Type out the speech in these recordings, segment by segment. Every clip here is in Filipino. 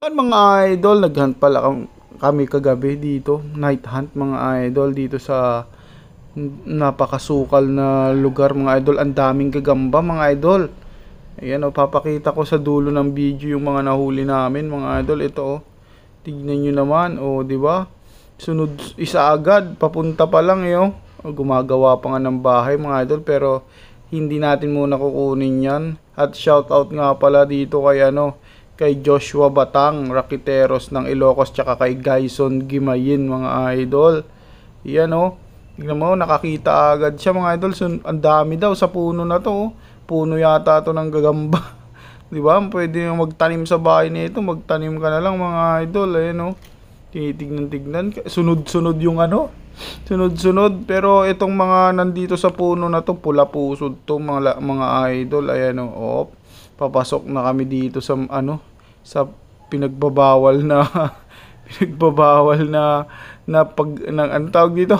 Mga idol, naghunt pala kami kagabi dito. Night hunt mga idol dito sa napakasukal na lugar mga idol. Ang daming gagamba mga idol. Ayan o, papakita ko sa dulo ng video yung mga nahuli namin mga idol. Ito o, tignan nyo naman o, di ba? Sunod isa agad, papunta pa lang eh o. Gumagawa pa nga ng bahay mga idol, pero hindi natin muna kukunin yan. At shoutout nga pala dito kay kay Joshua Batang, Rakiteros ng Ilocos, tsaka kay Gyson Gimayin mga idol. Yan o. Tignan mo, nakakita agad siya mga idol. Ang dami daw sa puno na to. Oh. Puno yata to ng gagamba. 'Di ba? Pwede nang magtanim sa bahay nito. Magtanim ka na lang mga idol. Ayan o. Titignan-tignan. Sunod-sunod yung sunod-sunod. Pero itong mga nandito sa puno na to, pula pusod to mga idol. Ayan o. Oh. Papasok na kami dito sa sa pinagbabawal na pinagbabawal na ano tawag dito?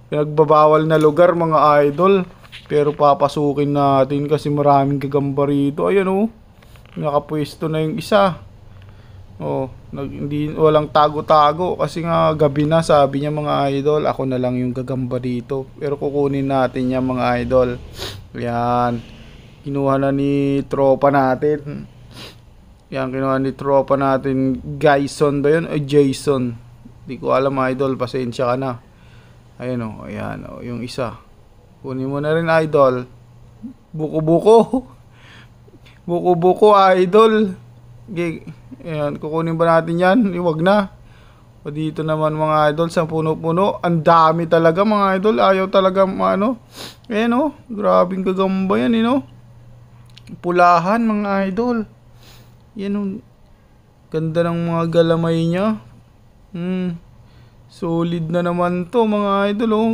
Pinagbabawal na lugar mga idol. Pero papasukin natin kasi maraming gagamba rito. Ayan oh. Nakapwesto na yung isa. Oh, hindi walang tago-tago kasi nga gabi na, sabi niya mga idol. Ako na lang yung gagamba dito. Pero kukunin natin yan mga idol. Ayan. Kinuha na ni tropa natin. Yan, kinuha ni tropa natin. Gyson ba yun? O Jason? Di ko alam idol. Pasensya ka na. Ayan o. Ayan o. Yung isa. Kunin mo na rin idol. Buko-buko. Buko-buko idol. Ayan. Kukunin ba natin yan? Iwag na. O dito naman mga idol sa puno-puno. Ang dami talaga mga idol. Ayaw talaga Ayan o. Grabing gagamba yan pulahan mga idol. Yan o. Ganda ng mga galamay niya. Solid na naman to mga idol oh.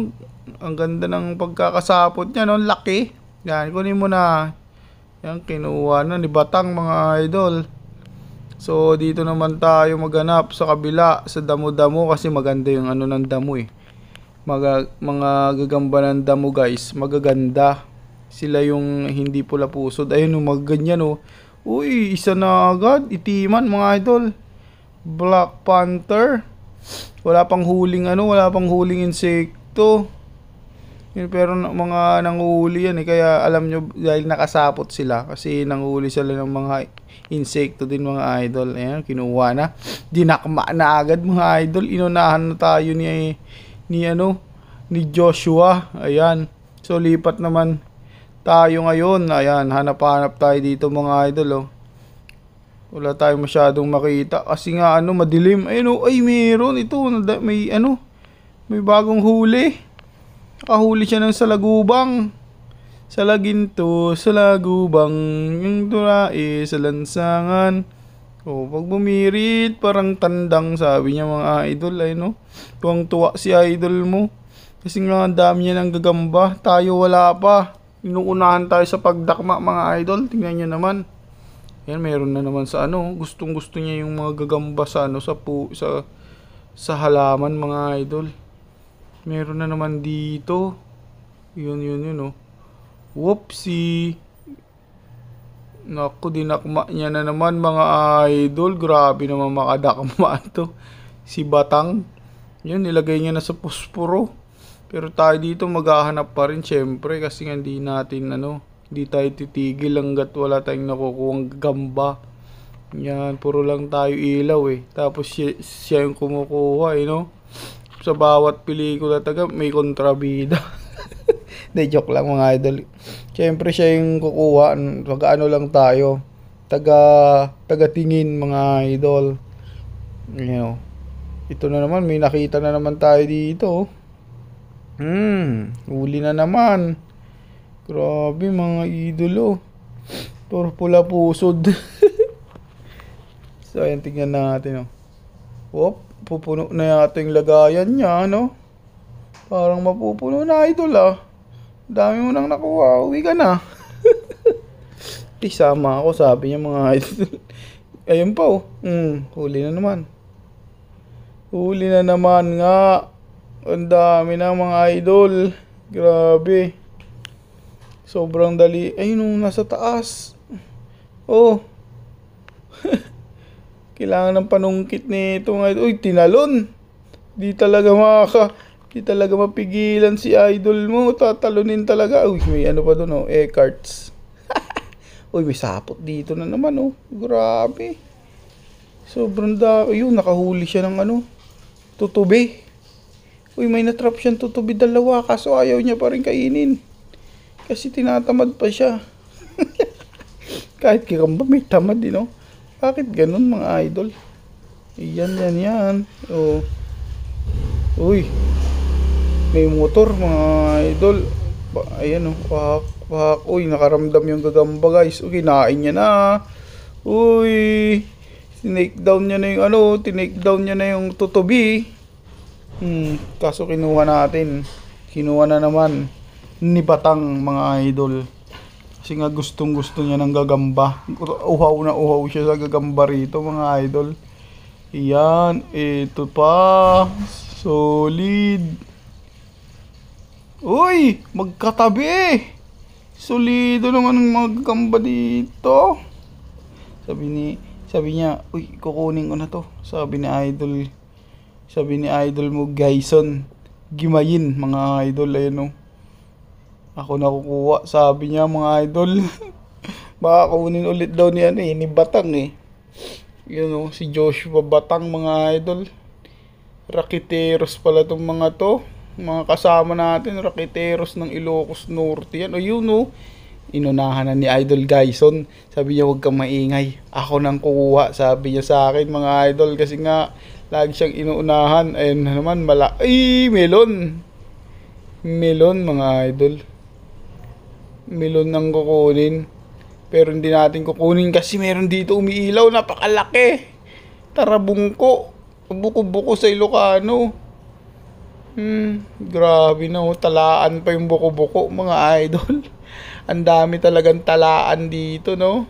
Ang ganda ng pagkakasapot niya no. Laki. Yan. Kunin mo na. Yan. Kinuha na ni Batang mga idol. So dito naman tayo maghanap sa kabila. Sa damo-damo. Kasi maganda yung ng damo eh. Mga gagamba ng damo guys. Magaganda. Sila yung hindi pula pusod. Ayun o, magganyan o. Uy, isa na agad. Itiman mga idol. Black Panther. Wala pang huling wala pang huling insekto. Pero mga nanguhuli yan eh. Kaya alam nyo, dahil nakasapot sila. Kasi nanguhuli sila ng mga insekto din mga idol. Ayan, kinuha na. Dinakma na agad mga idol. Inunahan na tayo ni Joshua. Ayan. So lipat naman tayo ngayon. Ayan, hanap-hanap tayo dito mga idol oh. Wala tayong masyadong makita kasi nga madilim. Ayun oh, ay meron ito. May bagong huli. Nakahuli siya ng salagubang. Salaginto, salagubang, yung tulae sa lansangan. Oh, pag bumirit, parang tandang sabi niya mga idol. Ayun oh. Tuwang-tuwa si idol mo. Kasi nga ang dami niya ng gagamba. Tayo wala pa. Inuunahan tayo sa pagdakma mga idol. Tingnan nyo naman. Yan, meron na naman sa gustong gusto niya yung mga gagamba sa sa halaman mga idol. Meron na naman dito. Yun oh. Whoopsie. Naku, dinakma niya na naman mga idol. Grabe naman makadakma to. Si Batang. Yun, nilagay niya na sa posporo. Pero tayo dito maghahanap pa rin syempre kasi hindi natin hindi tayo titigil hanggat wala tayong nakukuhang gamba. Yan, puro lang tayo ilaw eh. Tapos siya yung kumukuha Sa bawat pelikula may kontrabida. De joke lang mga idol. Syempre siya yung kukuha. Lang tayo. Taga tingin mga idol. Ito na naman, may nakita na naman tayo dito. Huli na naman. Grabe mga idolo. Puro pula pusod. So ayan, tingnan natin pupuno na yata yung lagayan niya Parang mapupuno na idol Dami mo nang nakuha. Uwi ka na. Isama ako sabi niya mga idol. Ayun pa huli na naman. Huli na naman nga. Ang dami na mga idol. Grabe. Sobrang dali. Ayun nasa taas. Oh. Kailangan ng panungkit nito mga idol. Uy, tinalon. Di talaga mapigilan si idol mo. Tatalunin talaga. Uy, may ano pa doon, oh. E-cards. Uy, may sapot dito na naman, oh. Grabe. Sobrang Yun, nakahuli siya ng ano. Tutubi. Uy, may natrap siyang tutubi dalawa. Kaso ayaw niya pa rin kainin. Kasi tinatamad pa siya. Kahit kikamba may tamad din, oh. Bakit ganun mga idol? Yan. Oh. Uy. May motor mga idol. Ayan, oh. Wak. Uy, nakaramdam yung gagamba guys. Uy, kinain niya na. Uy. Tinake down niya na yung tutubi. Kaso kinuha natin. Kinuha na naman ni Batang mga idol. Kasi nga gustong gusto niya ng gagamba. Uhaw siya sa gagamba rito mga idol. Yan, ito pa. Solid. Uy, magkatabi. Solido naman ang mga gagamba dito. Sabi niya, uy, kukunin ko na to. Sabi ni idol mo, Gyson. Gimayin mga idol, ayun oh. Ako nakukuha, sabi niya mga idol. Baka kunin ulit daw ni Batang eh. Yun o, si Joshua Batang mga idol. Raketeros pala tong mga to. Mga kasama natin, raketeros ng Ilocos Norte yan. O yun o, inunahan na ni Idol Gyson. Sabi niya huwag kang maingay. Ako nang kukuha, sabi niya sa akin mga idol. Kasi nga, lagi siyang inuunahan. Ayun na naman, melon. Melon mga idol. Melon ang kukunin. Pero hindi natin kukunin kasi meron dito umiilaw. Napakalaki. Tara bungko. Buko-buko sa Ilocano. Grabe na oh. Talaan pa yung buko-buko mga idol. Ang dami talagang talaan dito no.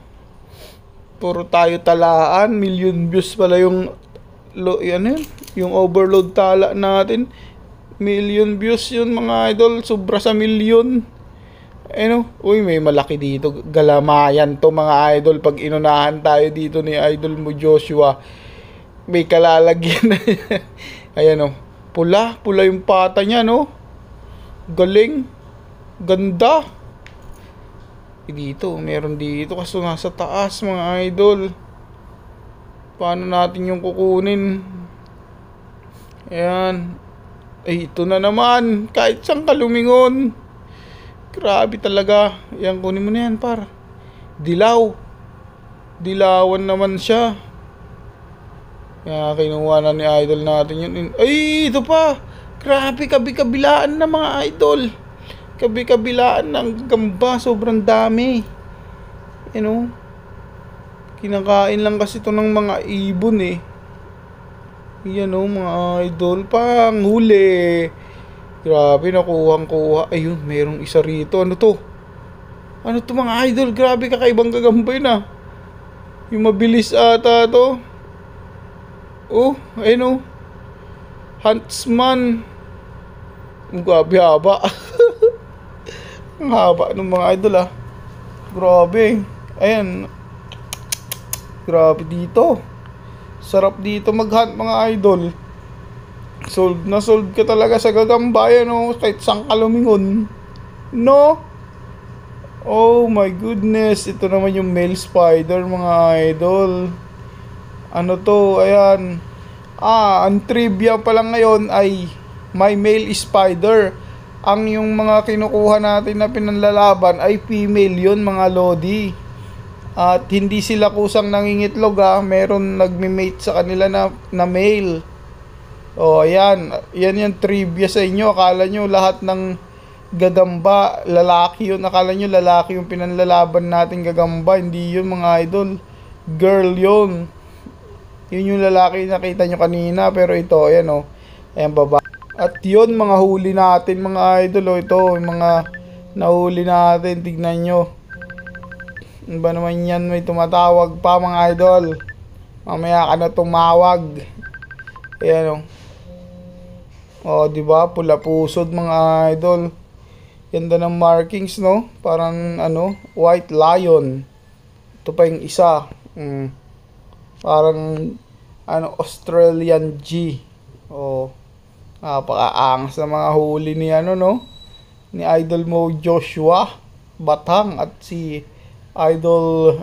Puro tayo talaan. Million views pala yung yung overload tala natin. Million views yun mga idol. Sobra sa million. Uy, may malaki dito. Galamayan to mga idol. Pag inunahan tayo dito ni idol mo Joshua, may kalalagyan na yan. Ayan pula yung pata niya no. Galing. Ganda. Dito, meron dito kaso nasa taas mga idol. Paano natin yung kukunin? Ayan. Ay, ito na naman. Kahit saan ka lumingon. Grabe talaga. Yan, kunin mo na yan, par. Dilawan naman siya. Kaya kinuha na ni idol natin yun. Ay, ito pa. Grabe, kabi-kabilaan na mga idol. Kabi-kabilaan ng gamba. Sobrang dami. Kinakain lang kasi ito ng mga ibon eh. Yan mga idol. Panghuli. Grabe, nakuhang-kuha. Ayun, mayroong isa rito. Ano to mga idol? Grabe, kakaibang gagamba yun Yung mabilis ata to. Oh, ayun Huntsman. Grabe, haba. Ang haba ng mga idol Grabe. Ayan. Grabe dito. Sarap dito mag-hunt mga idol. Sold ka talaga sa gagamba kahit saan ka lumingon. No? Oh my goodness. Ito naman yung male spider mga idol. Ano to? Ayan. Ang trivia pala ngayon ay may male spider. Ang yung mga kinukuha natin na pinanlalaban ay female yun mga lodi. At hindi sila kusang nangingitlog Meron nagme-mate sa kanila na male. Oh, ayan. Yan yung trivia sa inyo. Akala nyo lahat ng gagamba, lalaki yun. Akala nyo lalaki yung pinanlalaban natin gagamba. Hindi yun mga idol. Girl yun. Yun yung lalaki nakita nyo kanina. Pero ito, ayan Ayan baba. At yun mga huli natin mga idol. Ito, yung mga nahuli natin. Tignan nyo. Ano ba naman yan? May tumatawag pa mga idol. Mamaya ka na tumawag. Ayan diba? Pula pusod mga idol. Ganda ng markings no? Parang white lion. Ito pa yung isa. Parang Australian G. Oh, napakaangas na mga huli ni no? Ni Idol mo Joshua Batang at si Idol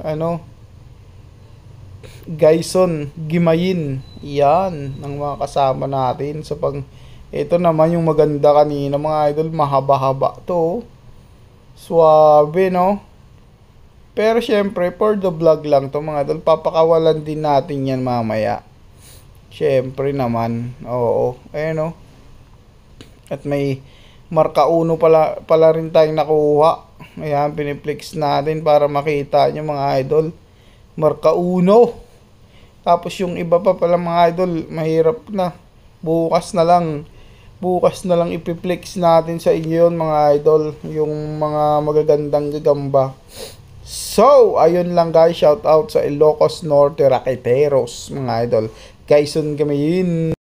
Gaison Gimayin. Yan ang mga kasama natin sa ito naman yung maganda kanina mga idol, mahaba-haba to. Suwabe, no? Pero syempre, for the vlog lang to mga idol. Papakawalan din natin yan mamaya. Syempre naman. Oo. Ayan, no? At may marka uno pala rin tayong nakuha. Ayan, piniplex natin para makita nyo mga idol. Marka uno. Tapos yung iba pa pala mga idol, mahirap na. Bukas na lang ipiplex natin sa inyo yun mga idol, yung mga magagandang gagamba. So, ayun lang guys, shout out sa Ilocos Norte Raqueteros mga idol. Quezon kami yun.